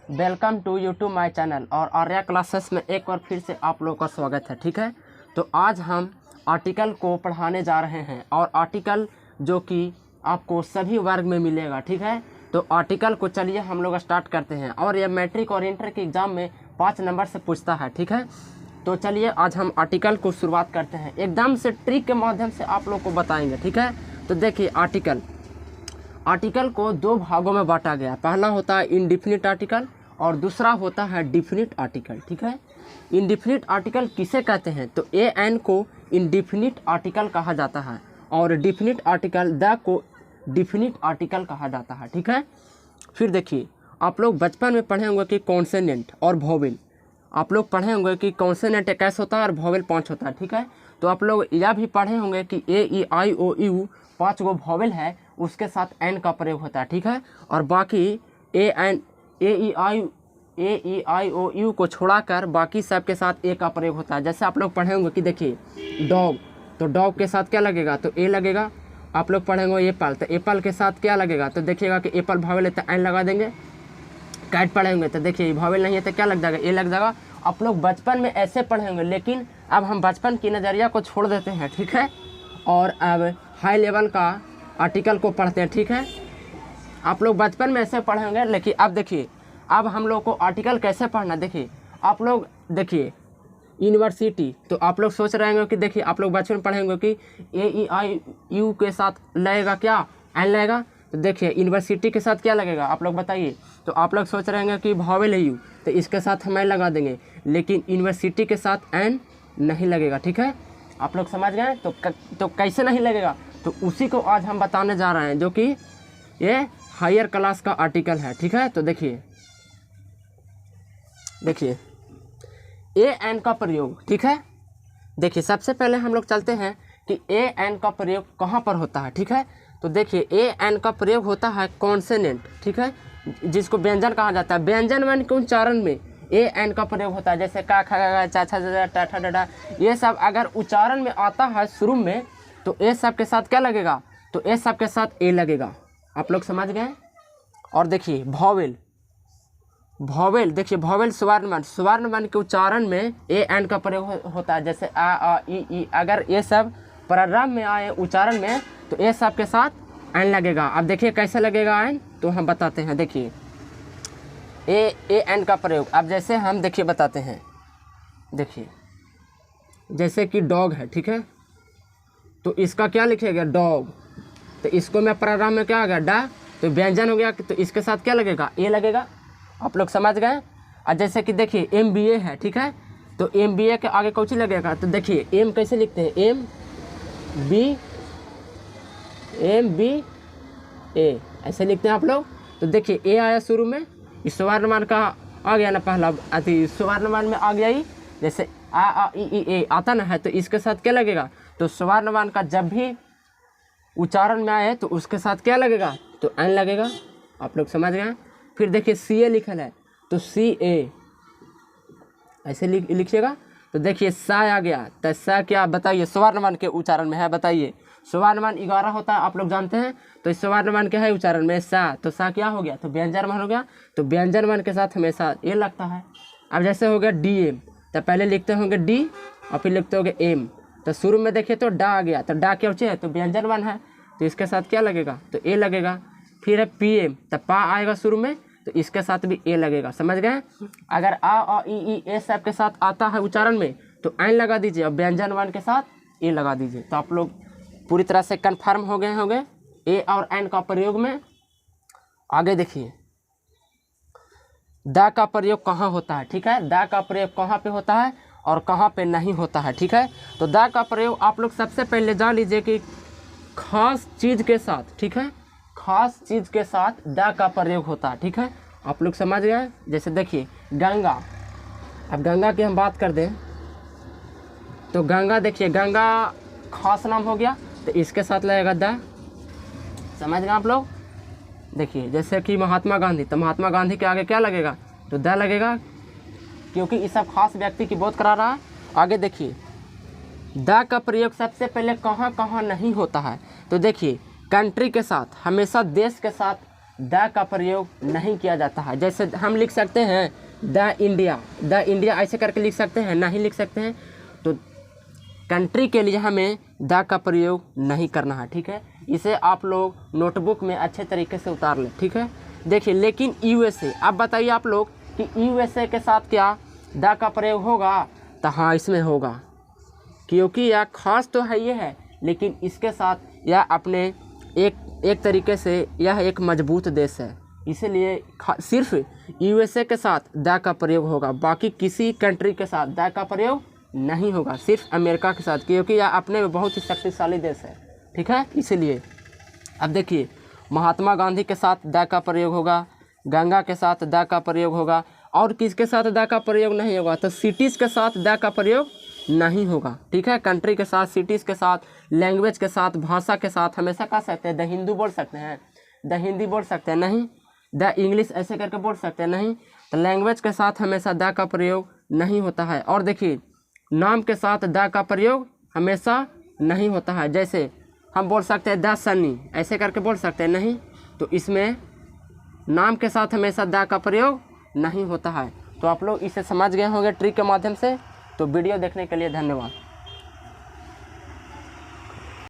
Welcome to YouTube my channel और Arya classes में एक बार फिर से आप लोगों का स्वागत है। ठीक है, तो आज हम आर्टिकल को पढ़ाने जा रहे हैं और आर्टिकल जो कि आपको सभी वर्ग में मिलेगा। ठीक है, तो आर्टिकल को चलिए हम लोग स्टार्ट करते हैं और यह मैट्रिक और इंटर के एग्ज़ाम में 5 नंबर से पूछता है। ठीक है, तो चलिए आज हम आर्टिकल को शुरुआत करते हैं, एकदम से ट्रिक के माध्यम से आप लोग को बताएंगे। ठीक है, तो देखिए आर्टिकल को 2 भागों में बांटा गया। पहला होता है इंडिफिनिट आर्टिकल और दूसरा होता है डिफिनिट आर्टिकल। ठीक है, इंडिफिनिट आर्टिकल किसे कहते हैं? तो ए एन को इंडिफिनिट आर्टिकल कहा जाता है और डिफिनिट आर्टिकल द को डिफिनिट आर्टिकल कहा जाता है। ठीक है, फिर देखिए आप लोग बचपन में पढ़े होंगे कि कॉन्सोनेंट और वोवेल, आप लोग पढ़े होंगे कि कॉन्सोनेंट 21 होता है और वोवेल 5 होता है। ठीक है, तो आप लोग यह भी पढ़े होंगे कि ए ई आई ओ यू 5 गो वोवेल है, उसके साथ एन का प्रयोग होता है। ठीक है, और बाकी ए ई आई ओ यू को छोड़ाकर बाकी सब के साथ ए का प्रयोग होता है। जैसे आप लोग पढ़े होंगे कि देखिए डॉग, तो डॉग के साथ क्या लगेगा? तो ए लगेगा। आप लोग पढ़ेंगे एप्पल, तो एप्पल के साथ क्या लगेगा? तो देखिएगा कि एप्पल वोवेल है तो एन लगा देंगे। कैट पढ़ेंगे तो देखिए वोवेल नहीं है तो क्या लग जाएगा? ए लग जाएगा। आप लोग बचपन में ऐसे पढ़ेंगे, लेकिन अब हम बचपन की नज़रिया को छोड़ देते हैं। ठीक है, और अब हाई लेवल का आर्टिकल को पढ़ते हैं। ठीक है, आप लोग बचपन में ऐसे पढ़ेंगे, लेकिन अब देखिए अब हम लोग को आर्टिकल कैसे पढ़ना। देखिए आप लोग देखिए यूनिवर्सिटी, तो आप लोग सोच रहे होंगे कि देखिए आप लोग बचपन में पढ़ेंगे कि ए ई आई यू के साथ लगेगा क्या? एन लगेगा। तो देखिए यूनिवर्सिटी के साथ क्या लगेगा आप लोग बताइए? तो आप लोग सोच रहे होंगे कि वोवेल है यू, तो इसके साथ हम एन लगा देंगे, लेकिन यूनिवर्सिटी के साथ एन नहीं लगेगा। ठीक है, आप लोग समझ गए? तो कैसे नहीं लगेगा? तो उसी को आज हम बताने जा रहे हैं, जो कि ये हायर क्लास का आर्टिकल है। ठीक है, तो देखिए ए एन का प्रयोग। ठीक है, देखिए सबसे पहले हम लोग चलते हैं कि ए एन का प्रयोग कहाँ पर होता है। ठीक है, तो देखिए ए एन का प्रयोग होता है कॉन्सोनेंट। ठीक है, जिसको व्यंजन कहा जाता है। व्यंजन वन के उच्चारण में ए एन का प्रयोग होता है। जैसे का खा गा चा छा जा टा ठा डा, ये सब अगर उच्चारण में आता है शुरू में, तो ए सब के साथ क्या लगेगा? तो ए सब के साथ ए लगेगा। आप लोग समझ गए? और देखिए वोवेल, देखिए वोवेल स्वर्ण वर्ण के उच्चारण में ए एन का प्रयोग होता है। जैसे आ ई, अगर ये सब प्रारंभ में आए उच्चारण में, तो ए सब के साथ एन लगेगा। अब देखिए कैसे लगेगा एन, तो हम बताते हैं। देखिए ए एन का प्रयोग, अब जैसे हम देखिए बताते हैं। देखिए जैसे कि डॉग है। ठीक है, तो इसका क्या लिखेगा? डॉग। तो इसको मैं प्रारंभ में क्या आ गया? डा, तो व्यंजन हो गया, तो इसके साथ क्या लगेगा? ए लगेगा। आप लोग समझ गए? और जैसे कि देखिए MBA है। ठीक है, तो MBA के आगे कौन सी लगेगा? तो देखिए एम कैसे लिखते हैं? MBA ऐसे लिखते हैं आप लोग। तो देखिए ए आया शुरू में, इस स्वर्णमान का आ गया ना, पहला अति स्वर्णमान में आ गया ही। जैसे आ ई ए आता ना है, तो इसके साथ क्या लगेगा? तो स्वर्णमान का जब भी उच्चारण में आए तो उसके साथ क्या लगेगा? तो एन लगेगा। आप लोग समझ गए? फिर देखिए CA लिखल है, तो CA ऐसे लिखिएगा। तो देखिए सा आ गया, तो सा क्या बताइए स्वर्णमान के उच्चारण में है? बताइए स्वर्णमान 11 होता है, आप लोग जानते हैं। तो स्वर्णमान क्या है उच्चारण में? सा। तो सा क्या हो गया? तो व्यंजन मान हो गया। तो व्यंजन मान के साथ हमेशा ए लगता है। अब जैसे हो गया DM, तो पहले लिखते होंगे डी और फिर लिखते होंगे एम। तो शुरू में देखिए तो डा आ गया, तो डा क्या है? तो व्यंजन वन है, तो इसके साथ क्या लगेगा? तो ए लगेगा। फिर है PM, तो पा आएगा शुरू में, तो इसके साथ भी ए लगेगा। समझ गए? अगर आ ई ए सब के साथ आता है उच्चारण में, तो एन लगा दीजिए और व्यंजन वन के साथ ए लगा दीजिए। तो आप लोग पूरी तरह से कन्फर्म हो गए होंगे ए और एन का प्रयोग में। आगे देखिए द का प्रयोग कहाँ होता है। ठीक है, द का प्रयोग कहाँ पे होता है और कहाँ पे नहीं होता है। ठीक है, तो द का प्रयोग आप लोग सबसे पहले जान लीजिए कि खास चीज़ के साथ। ठीक है, खास चीज़ के साथ द का प्रयोग होता है। ठीक है, आप लोग समझ गए? जैसे देखिए गंगा, अब गंगा की हम बात कर दें तो गंगा, देखिए गंगा खास नाम हो गया, तो इसके साथ लगेगा द। समझ गए आप लोग? देखिए जैसे कि महात्मा गांधी, तो महात्मा गांधी के आगे क्या लगेगा? तो द लगेगा, क्योंकि इस सब खास व्यक्ति की बात करा रहा है। आगे देखिए द का प्रयोग सबसे पहले कहाँ कहाँ नहीं होता है। तो देखिए कंट्री के साथ, हमेशा देश के साथ द का प्रयोग नहीं किया जाता है। जैसे हम लिख सकते हैं द इंडिया ऐसे करके लिख सकते हैं, नहीं लिख सकते हैं। तो कंट्री के लिए हमें द का प्रयोग नहीं करना है, ठीक है। इसे आप लोग नोटबुक में अच्छे तरीके से उतार लें, ठीक है। देखिए, लेकिन यूएसए, अब बताइए आप लोग कि यूएसए के साथ क्या द का प्रयोग होगा? तो हाँ, इसमें होगा, क्योंकि यह खास तो है ये है, लेकिन इसके साथ यह अपने एक तरीके से यह एक मजबूत देश है, इसलिए सिर्फ यूएसए के साथ द का प्रयोग होगा, बाकी किसी कंट्री के साथ द का प्रयोग नहीं होगा, सिर्फ अमेरिका के साथ, क्योंकि यह अपने में बहुत ही शक्तिशाली देश है, ठीक है, इसीलिए। अब देखिए, महात्मा गांधी के साथ द का प्रयोग होगा, गंगा के साथ द का प्रयोग होगा, और किसके साथ द का प्रयोग नहीं होगा? तो सिटीज़ के साथ द का प्रयोग नहीं होगा, ठीक है। कंट्री के साथ, सिटीज़ के साथ, लैंग्वेज के साथ, भाषा के साथ हमेशा कह सकते हैं द हिंदू बोल सकते हैं, द हिंदी बोल सकते हैं, नहीं। द इंग्लिश ऐसे करके बोल सकते हैं, नहीं। तो लैंग्वेज के साथ हमेशा द का प्रयोग नहीं होता है। और देखिए, नाम के साथ द का प्रयोग हमेशा नहीं होता है। जैसे हम बोल सकते हैं द सनी, ऐसे करके बोल सकते हैं, नहीं। तो इसमें नाम के साथ हमेशा द का प्रयोग नहीं होता है। तो आप लोग इसे समझ गए होंगे ट्रिक के माध्यम से। तो वीडियो देखने के लिए धन्यवाद।